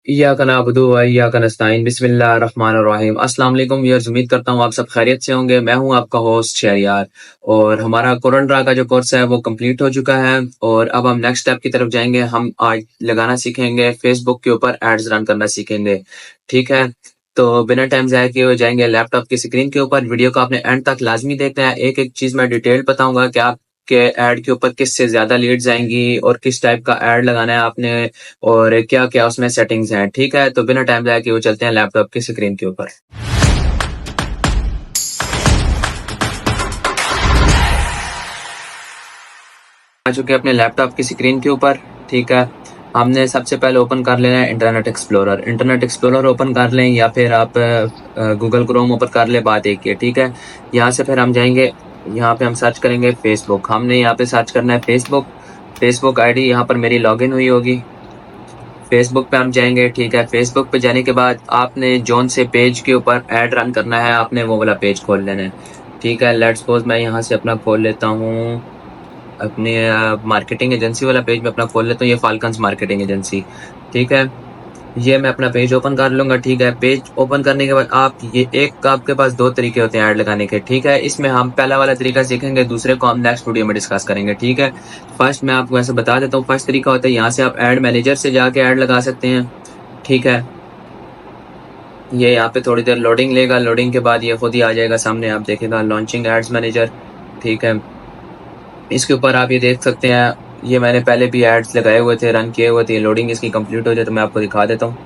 इय्याका नअबुदु व इय्याका नस्तईन बिस्मिल्लाहिर्रहमानिर्रहीम। अस्सलाम वालेकुम व्यूअर्स, उम्मीद करता हूँ आप सब खैरियत से होंगे। मैं हूँ आपका होस्ट शहरियार और हमारा कुरान ड्रा का जो कोर्स है वो कंप्लीट हो चुका है और अब हम नेक्स्ट स्टेप की तरफ जाएंगे। हम आज लगाना सीखेंगे, फेसबुक के ऊपर एड्स रन करना सीखेंगे। ठीक है, तो बिना टाइम ज़ाया किए हुए जाएंगे लैपटॉप की स्क्रीन के ऊपर। वीडियो को आपने एंड तक लाजमी देखना है। एक एक चीज़ मैं डिटेल बताऊंगा कि आप के ऐड के ऊपर किससे ज़्यादा लीड्स आएंगी और किस टाइप का ऐड लगाना है आपने और क्या-क्या उसमें सेटिंग्स हैं। ठीक है, तो बिना टाइम ज़ाया किए हुए चलते हैं लैपटॉप की स्क्रीन के ऊपर। आ चुके हैं अपने लैपटॉप की स्क्रीन के ऊपर। ठीक है, हमने सबसे पहले ओपन कर लेना है internet explorer. Internet explorer open कर लें या फिर आप गूगल क्रोम ओपन कर लें, बात एक ही है। ठीक है, यहाँ से फिर हम जाएंगे, यहाँ पे हम सर्च करेंगे फेसबुक। हमने यहाँ पे सर्च करना है फेसबुक। फेसबुक आईडी यहाँ पर मेरी लॉगिन हुई होगी। फेसबुक पे हम जाएंगे। ठीक है, फेसबुक पे जाने के बाद आपने जोन से पेज के ऊपर ऐड रन करना है, आपने वो वाला पेज खोल लेना है। ठीक है, लेट्स सपोज मैं यहाँ से अपना खोल लेता हूँ, अपने मार्केटिंग एजेंसी वाला पेज में अपना खोल लेता हूँ, ये फाल्कन्स मार्केटिंग एजेंसी। ठीक है, ये मैं अपना पेज ओपन कर लूंगा। ठीक है, पेज ओपन करने के बाद आप ये एक आपके पास दो तरीके होते हैं ऐड लगाने के। ठीक है, इसमें हम पहला वाला तरीका सीखेंगे, दूसरे को हम नेक्स्ट वीडियो में डिस्कस करेंगे। ठीक है, फर्स्ट मैं आपको ऐसे बता देता हूँ। फर्स्ट तरीका होता है यहाँ से आप ऐड मैनेजर से जाके ऐड लगा सकते हैं। ठीक है, ये यहाँ पे थोड़ी देर लोडिंग लेगा, लोडिंग के बाद ये खुद ही आ जाएगा सामने, आप देखेगा लॉन्चिंग एड्स मैनेजर। ठीक है, इसके ऊपर आप ये देख सकते हैं, ये मैंने पहले भी एड्स लगाए हुए थे, रन किए हुए थे। लोडिंग इसकी कंप्लीट हो जाए तो मैं आपको दिखा देता हूँ।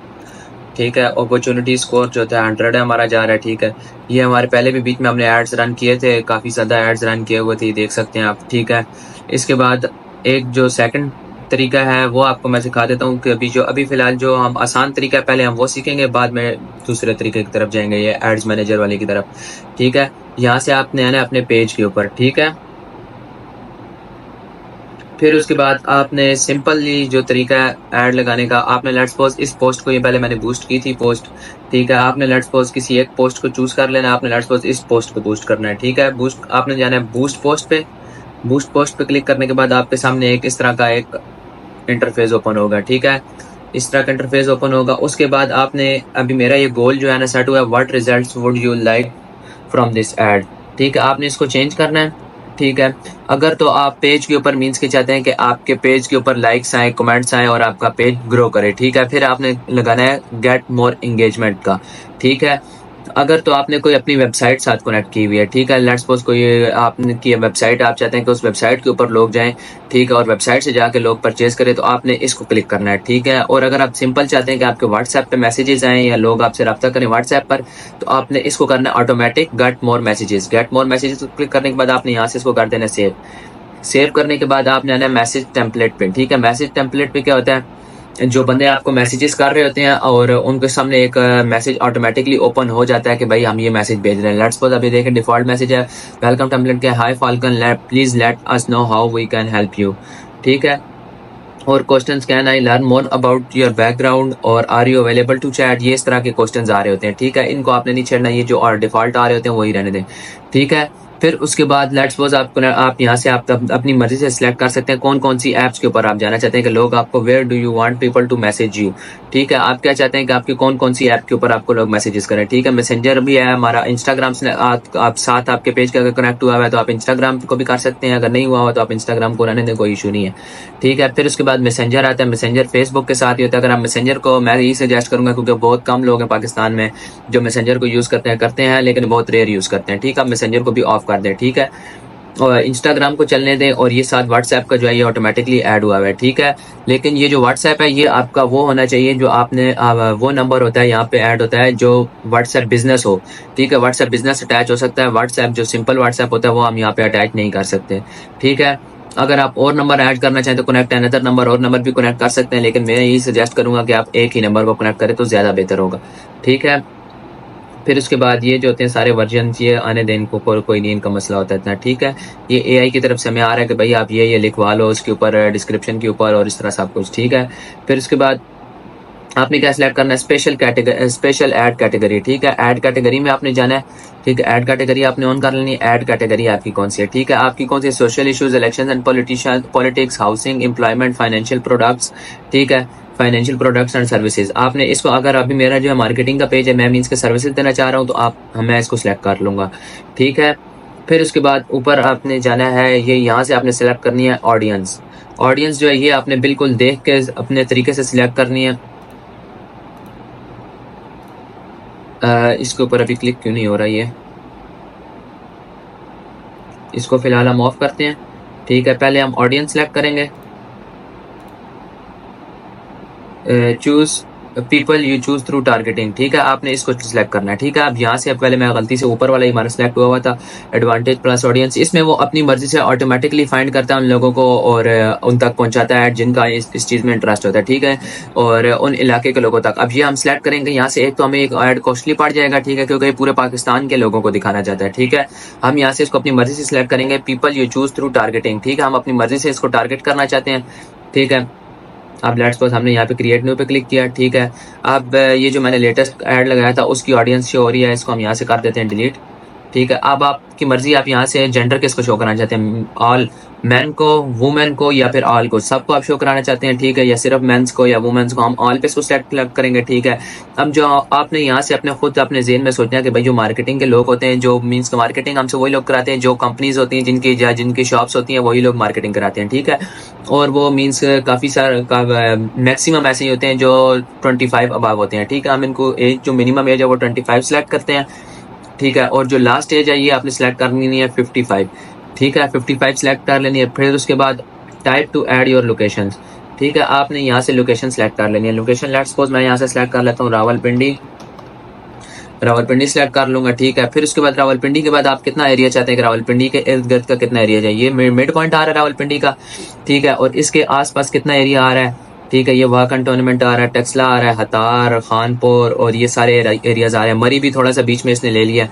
ठीक है, अपॉर्चुनिटी स्कोर जो होता है 100 है हमारा जा रहा है। ठीक है, ये हमारे पहले भी बीच में हमने एड्स रन किए थे, काफ़ी ज़्यादा एड्स रन किए हुए थे, देख सकते हैं आप। ठीक है, इसके बाद एक जो सेकंड तरीका है वो आपको मैं सिखा देता हूँ कि अभी फ़िलहाल जो हम आसान तरीका है पहले हम वो सीखेंगे, बाद में दूसरे तरीके की तरफ जाएंगे, ये एड्स मैनेजर वाले की तरफ। ठीक है, यहाँ से आपने आना है अपने पेज के ऊपर। ठीक है, फिर उसके बाद आपने सिंपली जो तरीका है ऐड लगाने का, आपने लेट्स सपोज इस पोस्ट को, ये पहले मैंने बूस्ट की थी पोस्ट। ठीक है, आपने लेट्स सपोज किसी एक पोस्ट को चूज कर लेना, आपने लेट्स सपोज इस पोस्ट को बूस्ट करना है। ठीक है, बूस्ट आपने जाना है बूस्ट पोस्ट पे। बूस्ट पोस्ट पे क्लिक करने के बाद आपके सामने एक इस तरह का एक इंटरफेस ओपन होगा। ठीक है, इस तरह का इंटरफेस ओपन होगा। उसके बाद आपने, अभी मेरा ये गोल जो है ना सेट हुआ है, what results would you like from this ad. ठीक है, आपने इसको चेंज करना है। ठीक है, अगर तो आप पेज के ऊपर मीन्स के चाहते हैं कि आपके पेज के ऊपर लाइक्स आए, कमेंट्स आए और आपका पेज ग्रो करे। ठीक है, फिर आपने लगाना है गेट मोर एंगेजमेंट का। ठीक है, अगर तो आपने कोई अपनी वेबसाइट साथ कनेक्ट की हुई है। ठीक है, लेट्स सपोज कोई आपने की वेबसाइट, आप चाहते हैं कि उस वेबसाइट के ऊपर लोग जाएं। ठीक है, और वेबसाइट से जाके लोग परचेज करें, तो आपने इसको क्लिक करना है। ठीक है, और अगर आप सिंपल चाहते हैं कि आपके व्हाट्सएप पे मैसेजेस आएँ या लोग आपसे रब्ता करें व्हाट्सएप पर, तो आपने इसको करना है automatic get more messages. Get more messages click करने के बाद आपने यहाँ से इसको कर देना सेव। सेव करने के बाद आपने आना है मैसेज टेम्पलेट पे। ठीक है, मैसेज टेम्पलेट पे क्या होता है, जो बंदे आपको मैसेजेस कर रहे होते हैं और उनके सामने एक मैसेज ऑटोमेटिकली ओपन हो जाता है कि भाई हम ये मैसेज भेज रहे हैं। लेट्स सपोज अभी देखें डिफॉल्ट मैसेज है वेलकम टेम्पलेट के, hi Falcon please let us know how we can help you. ठीक है, और questions, can I learn more about your background और are you available to chat, ये इस तरह के क्वेश्चंस आ रहे होते हैं। ठीक है, इनको आपने नहीं छेड़ना, ये जो और डिफॉल्ट आ रहे होते हैं वही रहने दें। ठीक है, फिर उसके बाद लेट्स सपोज आप यहाँ से आप अपनी मर्जी से सिलेक्ट कर सकते हैं कौन कौन सी ऐप्स के ऊपर आप जाना चाहते हैं कि लोग आपको, where do you want people to message you. ठीक है, आप क्या चाहते हैं कि आपकी कौन कौन सी ऐप के ऊपर आपको लोग मैसेजेस करें। ठीक है, मैसेंजर भी है हमारा, इंस्टाग्राम से आप साथ आपके पेज का अगर कनेक्ट हुआ है तो आप इंस्टाग्राम को भी कर सकते हैं, अगर नहीं हुआ हो तो आप इंस्टाग्राम को रहने दें, कोई इशू नहीं है। ठीक है, फिर उसके बाद मैसेंजर आता है। मैसेंजर फेसबुक के साथ ही होता है। अगर आप मैसेंजर को, मैं यही सजेस्ट करूंगा क्योंकि बहुत कम लोग हैं पाकिस्तान में जो मैसेंजर को यूज़ करते हैं लेकिन बहुत रेयर यूज़ करते हैं। ठीक है, आप मैसेंजर को भी ऑफ कर दें। ठीक है, और इंस्टाग्राम को चलने दें और ये साथ व्हाट्सएप का जो है ये ऑटोमेटिकली ऐड हुआ है। ठीक है, लेकिन ये जो व्हाट्सएप है ये आपका वो होना चाहिए जो आपने वो नंबर होता है यहाँ पे ऐड होता है जो व्हाट्सएप बिजनेस हो। ठीक है, व्हाट्सएप बिजनेस अटैच हो सकता है, व्हाट्सएप जो सिंपल व्हाट्सएप होता है वो हम यहाँ पे अटैच नहीं कर सकते। ठीक है, अगर आप और नंबर ऐड करना चाहें तो कनेक्ट अनदर नंबर और नंबर भी कनेक्ट कर सकते हैं, लेकिन मैं यही सजेस्ट करूंगा कि आप एक ही नंबर को कनेक्ट करें तो ज़्यादा बेहतर होगा। ठीक है, फिर उसके बाद ये जो होते हैं सारे वर्जन ये आने दें, इनको कोई नहीं, इनका मसला होता है इतना। ठीक है, ये एआई की तरफ से हमें आ रहा है कि भाई आप ये लिखवा लो उसके ऊपर, डिस्क्रिप्शन के ऊपर और इस तरह सब कुछ। ठीक है, फिर उसके बाद आपने क्या सिलेक्ट करना है, special category, special add category. ठीक है, ऐड कैटेगरी में आपने जाना है। ठीक है, ऐड कैटेगरी आपने ऑन कर लेनी है। ऐड कैटेगरी आपकी कौन सी है। ठीक है, आपकी कौन सी, social issues, election and politics, housing, employment, financial products. ठीक है, फाइनेंशियल प्रोडक्ट्स एंड सर्विसेज। आपने इसको, अगर अभी मेरा जो है मार्केटिंग का पेज है, मैं मीन्स के सर्विसेज देना चाह रहा हूँ, तो मैं इसको सिलेक्ट कर लूँगा, ठीक है। फिर उसके बाद ऊपर आपने जाना है, ये यहाँ से आपने सेलेक्ट करनी है ऑडियंस। ऑडियंस जो है ये आपने बिल्कुल देख के अपने तरीके से सिलेक्ट करनी है। इसके ऊपर अभी क्लिक क्यों नहीं हो रहा ये, इसको फिलहाल हम ऑफ करते हैं, ठीक है। पहले हम ऑडियंस सेलेक्ट करेंगे, choose people you choose through targeting, ठीक है। आपने इसको सिलेक्ट करना है, ठीक है। अब यहाँ से पहले मैं गलती से ऊपर वाला ही हमारा सिलेक्ट हुआ था, एडवांटेज प्लस ऑडियंस। इसमें वो अपनी मर्जी से ऑटोमेटिकली फाइंड करता है उन लोगों को और उन तक पहुंचाता है जिनका इस चीज़ में इंटरेस्ट होता है, ठीक है, और उन इलाके के लोगों तक। अब ये हम सिलेक्ट करेंगे यहाँ से, एक तो हमें एक ऐड कॉस्टली पड़ जाएगा, ठीक है, क्योंकि पूरे पाकिस्तान के लोगों को दिखाना चाहता है, ठीक है। हम यहाँ से इसको अपनी मर्जी से सिलेक्ट करेंगे, people you choose through targeting, ठीक है। हम अपनी मर्जी से इसको टारगेट करना चाहते हैं, ठीक है। अब लेट्स सपोज हमने यहाँ पे क्रिएट न्यू पे क्लिक किया, ठीक है। अब ये जो मैंने लेटेस्ट ऐड लगाया था उसकी ऑडियंस शो हो रही है, इसको हम यहाँ से कर देते हैं डिलीट, ठीक है। अब आपकी मर्जी, आप यहाँ से जेंडर किसको शो कराना चाहते हैं, ऑल मैन को, वुमेन को, या फिर ऑल को, सबको आप शो कराना चाहते हैं, ठीक है, या सिर्फ मेंस को या वुमेन्स को। हम ऑल पे इसको सेलेक्ट करेंगे, ठीक है। अब जो आपने यहाँ से अपने खुद अपने ज़हन में सोचना है कि भाई जो मार्केटिंग के लोग होते हैं, जो मीन्स मार्केटिंग हमसे वही लोग कराते हैं, जो कंपनीज होती हैं जिनकी शॉप्स होती हैं, वही लोग मार्केटिंग कराते हैं, ठीक है। और वो मीन्स काफ़ी सारे मैक्सिमम ऐसे ही होते हैं जो 25 अबाव होते हैं, ठीक है। हम इनको एज, जो मिनिमम एज है वो 25 सेलेक्ट करते हैं, ठीक है। और जो लास्ट एज है ये आपने सेलेक्ट करनी है 55, ठीक है, 55 सेलेक्ट कर लेनी है। फिर उसके बाद type two add your locations, ठीक है। आपने यहाँ से लोकेशन सेलेक्ट कर लेनी है। लोकेशन लेट्स सपोज मैं यहाँ से सेलेक्ट कर लेता हूँ रावलपिंडी सेलेक्ट कर लूंगा, ठीक है। फिर उसके बाद रावलपिंडी के बाद आप कितना एरिया चाहते हैं कि रावलपिंडी के इर्द गिर्द का कितना एरिया चाहिए, मिड पॉइंट आ रहा है रावलपिंडी का, ठीक है, और इसके आसपास कितना एरिया आ रहा है, ठीक है। ये वाह कंटोनमेंट आ रहा है, टेक्सला आ रहा है, हतार, खानपुर, और ये सारे एरियाज आ रहे हैं। मरी भी थोड़ा सा बीच में इसने ले लिया,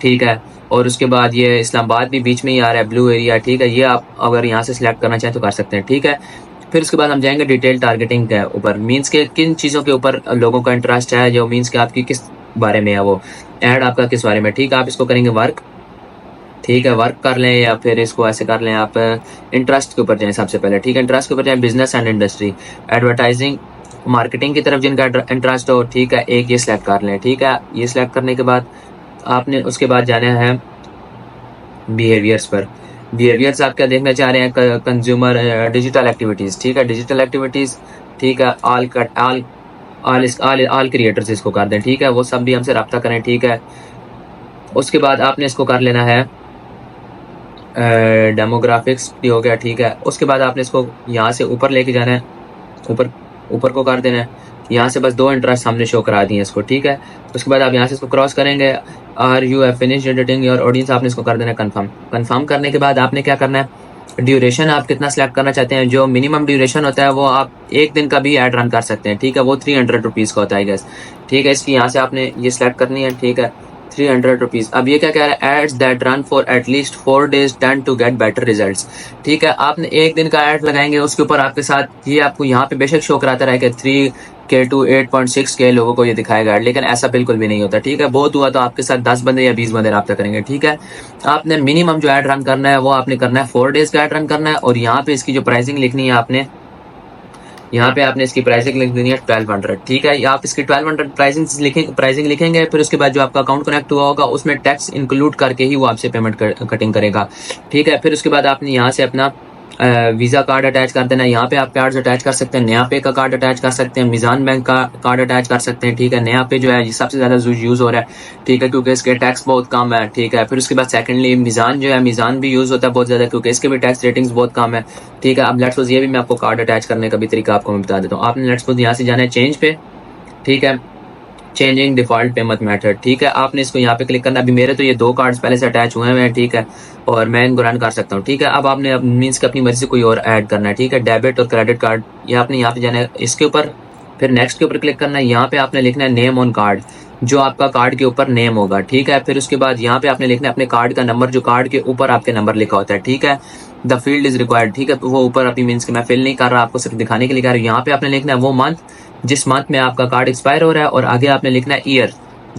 ठीक है। और उसके बाद ये इस्लामाबाद भी बीच में ही आ रहा है, ब्लू एरिया, ठीक है। ये आप अगर यहाँ से सिलेक्ट करना चाहें तो कर सकते हैं, ठीक है। फिर उसके बाद हम जाएंगे डिटेल टारगेटिंग के ऊपर, मीन्स के किन चीज़ों के ऊपर लोगों का इंटरेस्ट है, जो मीन्स के आपकी किस बारे में है, वो ऐड आपका किस बारे में, ठीक है। आप इसको करेंगे वर्क, ठीक है, वर्क कर लें, या फिर इसको ऐसे कर लें, आप इंटरेस्ट के ऊपर जाएं सबसे पहले, ठीक है। इंटरेस्ट के ऊपर जाएं, business and industry, advertising, marketing की तरफ जिनका इंटरेस्ट हो, ठीक है, एक ये सिलेक्ट कर लें, ठीक है। ये सिलेक्ट करने के बाद आपने उसके बाद जाना है बिहेवियर्स पर। बिहेवियर्स आप क्या देखना चाह रहे हैं, कंज्यूमर डिजिटल एक्टिविटीज़, ठीक है, डिजिटल एक्टिविटीज़, ठीक है। ऑल क्रिएटर्स इसको कर दें, ठीक है, वो सब भी हमसे रब्ता करें, ठीक है। उसके बाद आपने इसको कर लेना है डेमोग्राफिक्स भी हो गया, ठीक है। उसके बाद आपने इसको यहाँ से ऊपर लेके जाना है, ऊपर को कर देना है। यहाँ से बस 2 इंटरेस्ट हमने शो करा दिए इसको, ठीक है। उसके बाद आप यहाँ से इसको क्रॉस करेंगे, are you have finished editing your audience, आपने इसको कर देना है कंफर्म करने के बाद आपने क्या करना है, ड्यूरेशन आप कितना सेलेक्ट करना चाहते हैं। जो मिनिमम ड्यूरेशन होता है वो आप 1 दिन का भी ऐड रन कर सकते हैं, ठीक है, वो 300 रुपीज़ का होता है गैस, ठीक है। इसकी यहाँ से आपने ये सिलेक्ट करनी है, ठीक है, 300 रुपीज़। अब ये क्या कह रहा है, ads that run for at least 4 days tend to get better results, ठीक है। आपने 1 दिन का ऐड लगाएंगे, उसके ऊपर आपके साथ ये आपको यहाँ पे बेशक शो कराता रहा है कि 3K to 8.6K लोगों को ये दिखाएगा, लेकिन ऐसा बिल्कुल भी नहीं होता, ठीक है। बहुत हुआ तो आपके साथ 10 बंदे या 20 बंदे रब्ता करेंगे, ठीक है। आपने मिनिमम जो ऐड रन करना है वो आपने करना है 4 days का ऐड रन करना है, और यहाँ पे इसकी जो प्राइसिंग लिखनी है आपने, यहाँ पे आपने इसकी प्राइसिंग लिख देनी है 1200, ठीक है। आप इसकी 1200 प्राइसिंग लिखेंगे। फिर उसके बाद जो आपका अकाउंट कनेक्ट हुआ होगा उसमें टैक्स इंक्लूड करके ही वो आपसे पेमेंट कटिंग करेगा, ठीक है। फिर उसके बाद आपने यहाँ से अपना वीज़ा कार्ड अटैच कर देना है। यहाँ पे आप कार्ड्स अटैच कर सकते हैं, नया पे का कार्ड अटैच कर सकते हैं, मिजान बैंक का कार्ड अटैच कर सकते हैं, ठीक है। नया पे जो है ये सबसे ज़्यादा यूज़ हो रहा है, ठीक है, क्योंकि इसके टैक्स बहुत कम है, ठीक है। फिर उसके बाद सेकंडली मिजान जो है, मिजान भी यूज़ होता है बहुत ज़्यादा, क्योंकि इसके भी टैक्स रेटिंग्स बहुत कम है, ठीक है। अब लेट्स सपोज ये भी मैं आपको कार्ड अटैच करने का भी तरीका आपको मैं बता देता हूँ। आपने लेट्स सपोज यहाँ से जाना है चेंज पे, ठीक है, चेंजिंग डिफॉल्ट पेमेंट मेथड, ठीक है। आपने इसको यहाँ पे क्लिक करना। अभी मेरे तो ये 2 कार्ड्स पहले से अटैच हुए हैं, ठीक है, और मैं इनको रन कर सकता हूँ, ठीक है। अब आपने मीन्स कि अपनी मर्जी से कोई और ऐड करना है, ठीक है, डेबिट और क्रेडिट कार्ड। ये आपने यहाँ पे जाना है इसके ऊपर, फिर नेक्स्ट के ऊपर क्लिक करना है। यहाँ पे आपने लिखना है नेम ऑन कार्ड, जो आपका कार्ड के ऊपर नेम होगा, ठीक है। फिर उसके बाद यहाँ पे आपने लिखना है अपने कार्ड का नंबर, जो कार्ड के ऊपर आपके नंबर लिखा होता है, ठीक है। द फील्ड इज रिक्वायर्ड, ठीक है, वो ऊपर अभी मीन्स कि मैं फिल नहीं कर रहा, आपको सिर्फ दिखाने के लिए कह रहा हूँ। यहाँ पे आपने लिखना है वो मंथ जिस मंथ में आपका कार्ड एक्सपायर हो रहा है, और आगे आपने लिखना है ईयर,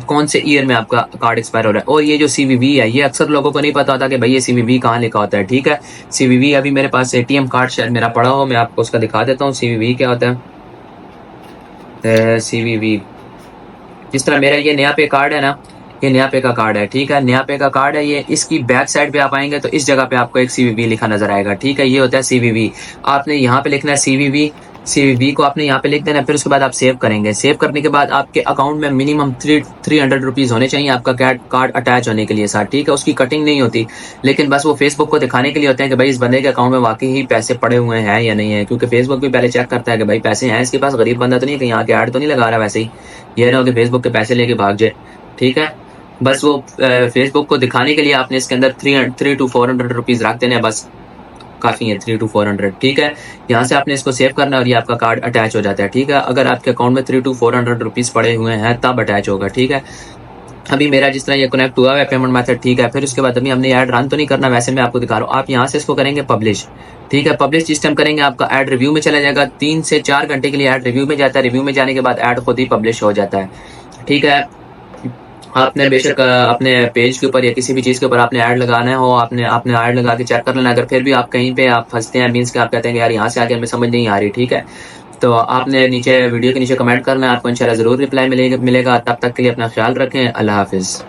कौन से ईयर में आपका कार्ड एक्सपायर हो रहा है। और ये जो CVV है, ये अक्सर लोगों को नहीं पता होता कि भाई ये CVV कहाँ लिखा होता है, ठीक है। CVV अभी मेरे पास ATM कार्ड शायद मेरा पड़ा हो, मैं आपको उसका दिखा देता हूँ CVV क्या होता है। CVV। जिस तरह मेरा ये नया पे कार्ड है ना, ये नया पे का कार्ड है, ठीक है, नया पे का कार्ड है ये। इसकी बैक साइड पे आप आएंगे तो इस जगह पे आपको एक CVV लिखा नजर आएगा, ठीक है, ये होता है CVV। आपने यहाँ पे लिखना है CVV। CVV को आपने यहाँ पे लिख देना, फिर उसके बाद आप सेव करेंगे। सेव करने के बाद आपके अकाउंट में मिनिमम 300 रुपीज होने चाहिए आपका कार्ड अटैच होने के लिए साथ, ठीक है। उसकी कटिंग नहीं होती, लेकिन बस वो फेसबुक को दिखाने के लिए होते हैं कि भाई इस बंदे के अकाउंट में वाकई ही पैसे पड़े हुए हैं या नहीं है, क्योंकि फेसबुक भी पहले चेक करता है कि भाई पैसे हैं इसके पास, गरीब बंदा तो नहीं है, कहीं आके ऐड तो नहीं लगा रहा वैसे ही, ये ना हो कि फेसबुक के पैसे लेके भाग जाए, ठीक है। बस वो फेसबुक को दिखाने के लिए आपने इसके अंदर 300 to 400 रुपीज रख देने, बस काफी है 300 to 400, ठीक है। यहाँ से आपने इसको सेव करना और ये आपका कार्ड अटैच हो जाता है, ठीक है। अगर आपके अकाउंट में 300 to 400 रुपीज पड़े हुए हैं तब अटैच होगा, ठीक है। अभी मेरा जिस तरह ये कनेक्ट हुआ है पेमेंट मेथड, ठीक है। फिर उसके बाद अभी हमने ऐड रन तो नहीं करना, वैसे मैं आपको दिखा रहा हूँ। आप यहाँ से इसको करेंगे पब्लिश, ठीक है। पब्लिश जिस टाइम करेंगे आपका ऐड रिव्यू में चला जाएगा, 3 से 4 घंटे के लिए ऐड रिव्यू में जाता है। रिव्यू में जाने के बाद ऐड खुद ही पब्लिश हो जाता है, ठीक है। आपने बेशक अपने पेज के ऊपर या किसी भी चीज़ के ऊपर आपने ऐड लगाना हो, आपने ऐड लगा के चेक कर लेना। अगर फिर भी आप कहीं पे आप फंसते हैं, मीन्स कि आप कहते हैं कि यार यहाँ से आगे हमें समझ नहीं आ रही, ठीक है, तो आपने नीचे वीडियो के नीचे कमेंट करना है, आपको इंशाल्लाह ज़रूर रिप्लाई मिलेगा। तब तक के लिए अपना ख्याल रखें। अल्लाह हाफिज़।